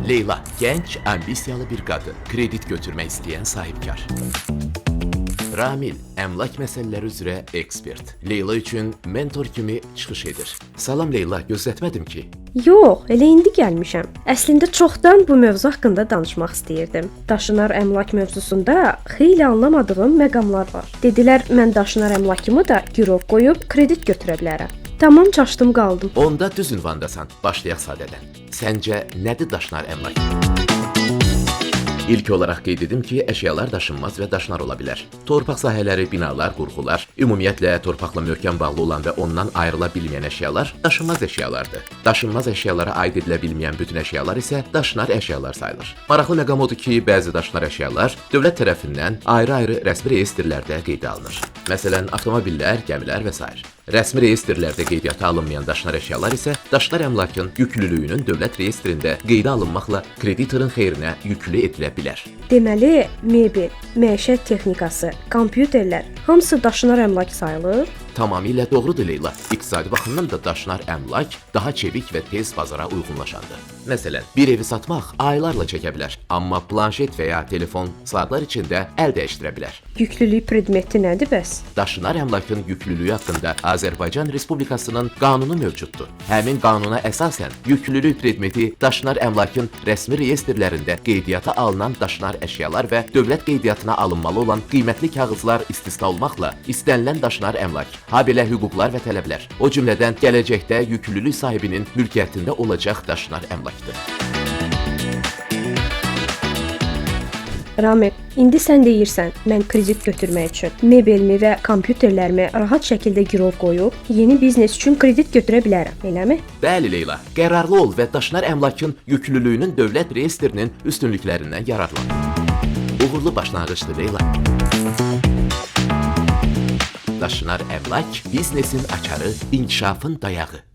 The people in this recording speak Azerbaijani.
Leyla, genç, ambisiyalı bir qadın, kredit götürmək istəyən sahibkar. Ramil, əmlak məsələləri üzrə ekspert. Leyla üçün mentor kimi çıxış edir. Salam Leyla, gözlətmədim ki. Yox, elə indi gəlmişəm. Əslində çoxdan bu mövzu haqqında danışmaq istəyirdim. Daşınar əmlak mövzusunda xeyli anlamadığım məqamlar var. Dedilər, mən daşınar əmlakımı da girov qoyub kredit götürə bilərəm. Tamam, çaşdım qaldım. Onda düz ünvandasan. Başlayaq sadədən. Səncə nədir daşınar əmlak? İlk olaraq qeyd edim ki, əşyalar daşınmaz və daşınar ola bilər. Torpaq sahələri, binalar, qurğular, ümumiyyətlə torpaqla möhkəm bağlı olan və ondan ayrıla bilməyən əşyalar daşınmaz əşyalardır. Daşınmaz əşyalara aid edilə bilməyən bütün əşyalar isə daşınar əşyalar sayılır. Maraqlı məqam odur ki, bəzi daşınar əşyalar dövlət tərəfindən ayrı-ayrı rəsmi reyestrlərdə qeydə alınır. Məsələn, avtomobillər, gəmilər və s. Rəsmi reyestrlərdə qeydiyyata alınmayan daşınar əşyalar isə daşınar əmlakın yüklülüyünün dövlət reyestrində qeydə alınmaqla kreditorun xeyrinə yüklü edilə bilər. Deməli, mebel, məişət texnikası, kompüterlər hamısı daşınar əmlak sayılır? Tamamilə doğrudur Leyla. İqtisadi baxımdan da daşınar əmlak daha çevik və tez bazara uyğunlaşandır. Məsələn, bir evi satmaq aylarla çəkə bilər, amma planşet və ya telefon saatlar içində əl dəyişdirə bilər. Yüklülük predmeti nədir bəs? Daşınar əmlakın yüklülüyü haqqında Azərbaycan Respublikasının qanunu mövcuddur. Həmin qanuna əsasən yüklülük predmeti daşınar əmlakın rəsmi reyestrlərində qeydiyyata alınan daşınar əşyalar və dövlət qeydiyyatına alınmalı olan qiymətli kağızlar istisna olmaqla istənilən daşınar əmlak, habelə hüquqlar və tələblər, o cümlədən gələcəkdə yüklülük sahibinin mülkiyyətində olacaq daşınar əmlakdır. Ramil, indi sən deyirsən, mən kredit götürmək üçün mebelmi və kompüterlərimi rahat şəkildə girov qoyub yeni biznes üçün kredit götürə bilərəm, eləmi? Bəli Leyla, qərarlı ol və daşınar əmlakın yüklülüyünün dövlət reyestrinin üstünlüklərindən yararlan. Uğurlu başlanğıcdır Leyla. Daşınar əmlak biznesin açarı, inkişafın dayağı.